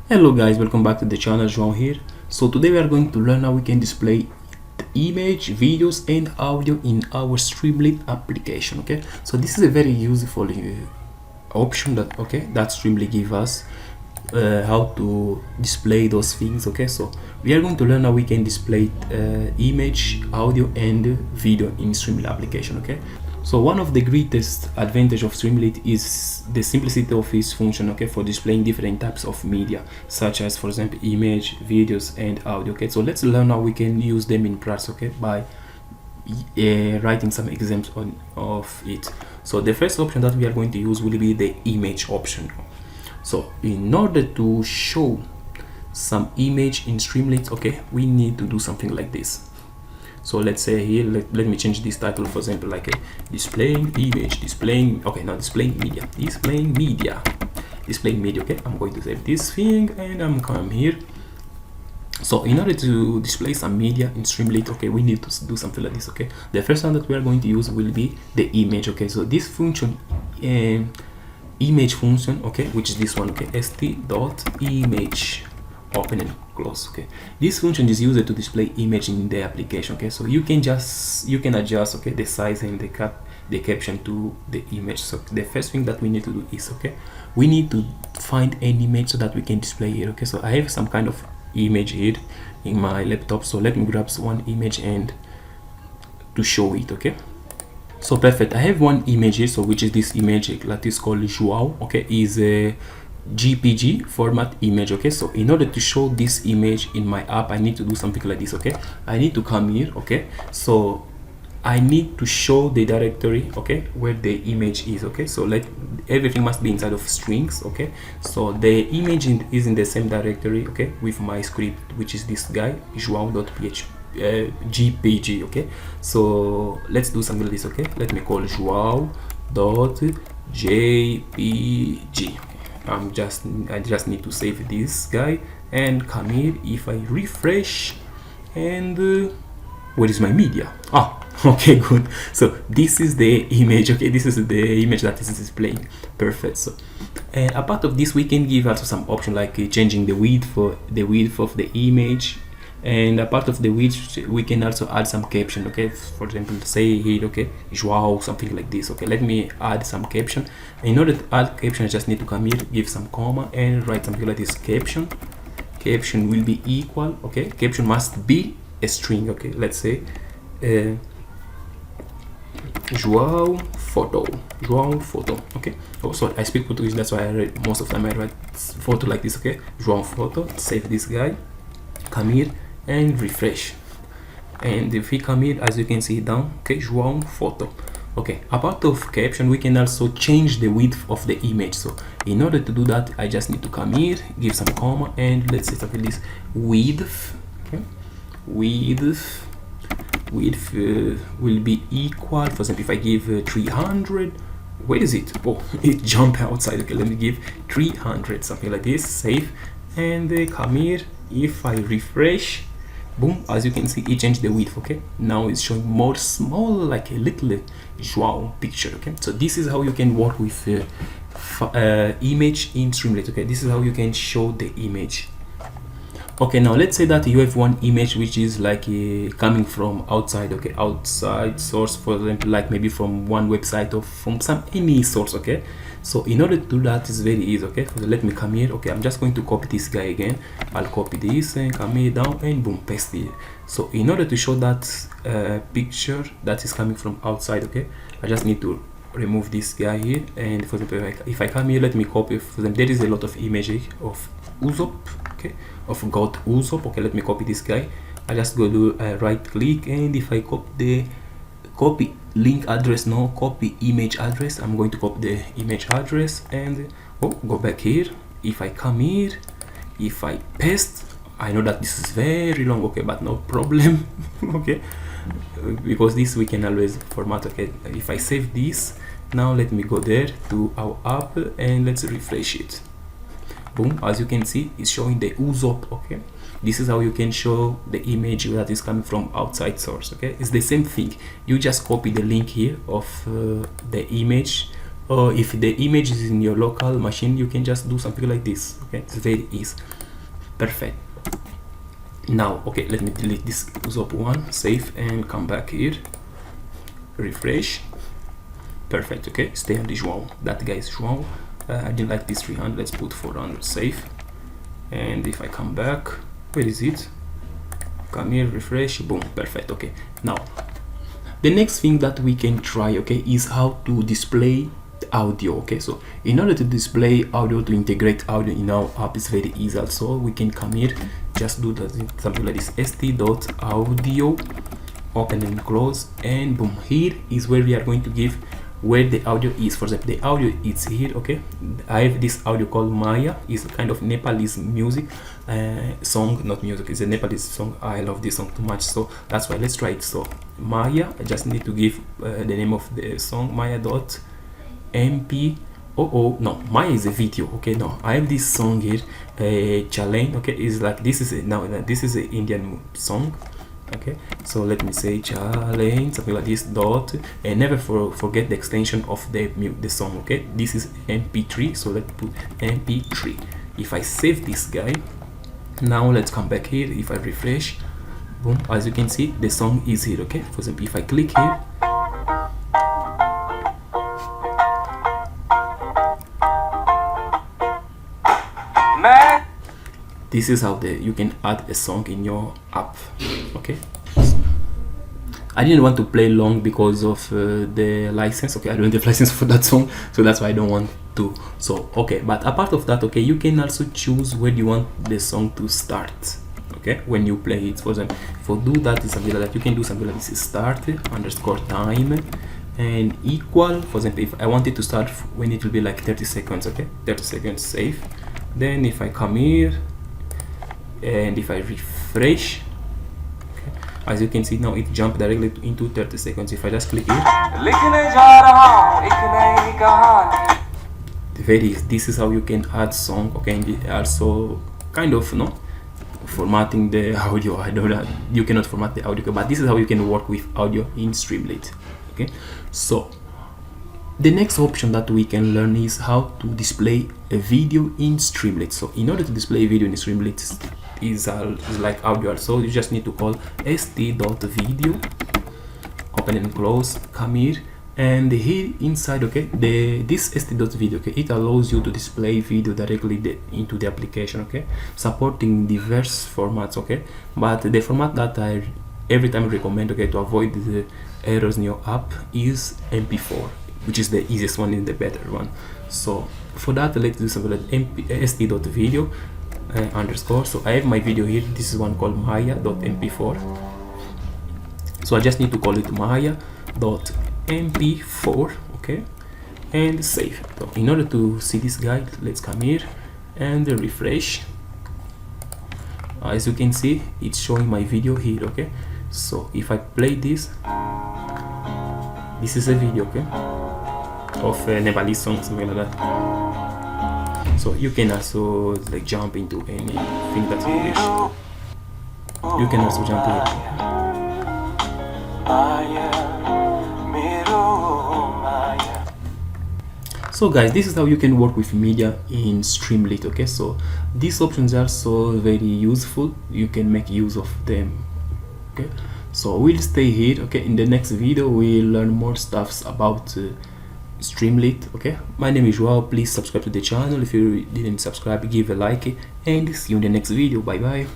Hello guys, welcome back to the channel. João here. So today we are going to learn how we can display image, videos and audio in our Streamlit application. Okay, so this is a very useful option that Streamlit give us how to display those things. Okay, so we are going to learn how we can display image, audio and video in Streamlit application. Okay, so one of the greatest advantage of Streamlit is the simplicity of its function, okay, for displaying different types of media, such as, for example, image, videos, and audio. Okay, so let's learn how we can use them in practice, okay, by writing some examples of it. So the first option that we are going to use will be the image option. So in order to show some image in Streamlit, okay, we need to do something like this. So let's say here, let me change this title, for example, like displaying image, displaying media, okay. I'm going to save this thing and I'm come here. So in order to display some media in Streamlit, okay, we need to do something like this. Okay, the first one that we are going to use will be the image. Okay, so this function, image function, okay, which is this one, okay, st.image, open and close. Okay, this function is used to display image in the application. Okay, so you can adjust, okay, the size and the caption to the image. So the first thing that we need to do is, okay, we need to find an image so that we can display it. Okay, so I have some kind of image here in my laptop, so let me grab one image and to show it. Okay, so perfect, I have one image here, so which is this image that is called João. Okay, is a JPG format image. Okay, so in order to show this image in my app, I need to do something like this. Okay, I need to come here. Okay, so I need to show the directory, okay, where the image is. Okay, so everything must be inside of strings. Okay, so the image is in the same directory, okay, with my script, which is this guy, joão.php jpg. Okay, so let's do something like this. Okay, let me call joão.jpg. I just need to save this guy and come here. If I refresh, and where is my media? Okay, good. So this is the image. Okay, this is the image that is displaying. Perfect. So a part of this, we can give also some option like changing the width of the image, and a part of the width we can also add some caption. Okay, for example, say here, okay, João, something like this. Okay, let me add some caption. In order to add caption, I just need to come here, give some comma and write something like this. Caption will be equal, okay, caption must be a string. Okay, let's say João photo. Okay, oh sorry, I speak Portuguese, that's why I read most of the time I write photo like this. Okay, João photo. Save this guy, come here and refresh, and if we come here, as you can see down, okay, João photo. Okay, a part of caption, we can also change the width of the image. So in order to do that, I just need to come here, give some comma, and let's say something like this, width. Okay, width will be equal, for example, if I give 300, where is it? Oh, it jumped outside. Okay, let me give 300, something like this. Save, and come here. If I refresh, boom, as you can see, it changed the width. Okay, now it's showing more small, like a little João picture. Okay, so this is how you can work with image in Streamlit. Okay, this is how you can show the image. Okay, now let's say that you have one image which is like coming from outside. Okay, outside source, for example, like maybe from one website or from any source. Okay, so in order to do that, is very easy. Okay, so let me come here. Okay, I'm just going to copy this guy again. I'll copy this and come here down and boom, paste it. So in order to show that picture that is coming from outside, okay, I just need to remove this guy here, and for example, if I come here, let me copy. For example, there is a lot of images of Usopp, okay, of God Usopp. Okay, let me copy this guy. I just go to right click, and if I copy link address, no, copy image address, I'm going to copy the image address and go back here. If I come here, if I paste, I know that this is very long, okay, but no problem. Okay, because this we can always format. Okay, if I save this, now let me go there to our app and let's refresh it. Boom, as you can see, it's showing the Usopp. Okay, this is how you can show the image that is coming from outside source. Okay, it's the same thing, you just copy the link here of the image or if the image is in your local machine, you can just do something like this. Okay, it's very easy. Perfect. Now okay, let me delete this Zop one, save, and come back here, refresh. Perfect. Okay, stay on the João. That guy is João. I didn't like this 300, let's put 400, save. And if I come back, where is it? Come here, refresh, boom, perfect. Okay, now the next thing that we can try, okay, is how to display audio. Okay, so in order to display audio, to integrate audio in our app is very easy. Also we can come here, just do something like this, st.audio, open and close, and boom, here is where we are going to give where the audio is. For example, the audio is here. Okay, I have this audio called Maya, is a kind of Nepalese music song, not music, it's a Nepalese song. I love this song too much, so that's why let's try it. So Maya, I just need to give the name of the song, Maya.mp. Oh no, Maya is a video. Okay, no, I have this song here, Chalain. Okay, is like this is this is an Indian song. Okay, so let me say Chalain, something like this, dot, and never forget the extension of the song. Okay, this is mp3, so let's put mp3. If I save this guy, now let's come back here. If I refresh, boom, as you can see the song is here. Okay, for example, if I click here, this is how you can add a song in your app. Okay, I didn't want to play long because of the license. Okay, I don't have license for that song, so that's why I don't want to. So okay, but apart of that, okay, you can also choose where you want the song to start. Okay, when you play it, for example, for do that is something like that. You can do something like this: start underscore time and equal. For example, if I want it to start when it will be like 30 seconds. Okay, 30 seconds, save. Then if I come here and if I refresh, okay, as you can see now it jumped directly into 30 seconds. If I just click here, this is how you can add song. Okay, and also kind of formatting the audio. I know that you cannot format the audio, but this is how you can work with audio in Streamlit. Okay, so the next option that we can learn is how to display a video in Streamlit. So in order to display a video in Streamlit is like audio, so you just need to call st.video, open and close, come here, and here inside, okay, this st.video, okay, it allows you to display video directly into the application. Okay, supporting diverse formats. Okay, but the format that I every time recommend, okay, to avoid the errors in your app is mp4, which is the easiest one and the better one. So for that, let's do something like st.video underscore. So I have my video here. This is one called Maya.mp4. So I just need to call it Maya.mp4. Okay, and save. So in order to see this guide, let's come here and refresh. As you can see, it's showing my video here. Okay, so if I play this is a video, okay, of a Nepalese song, something like that. So you can also like jump into anything that you wish. You can also jump here. So guys, this is how you can work with media in Streamlit. Okay, so these options are also very useful. You can make use of them. Okay, so we'll stay here. Okay, in the next video we'll learn more stuffs about Streamlit. Okay, my name is Joao. Please subscribe to the channel. If you didn't subscribe, give a like, and see you in the next video. Bye bye.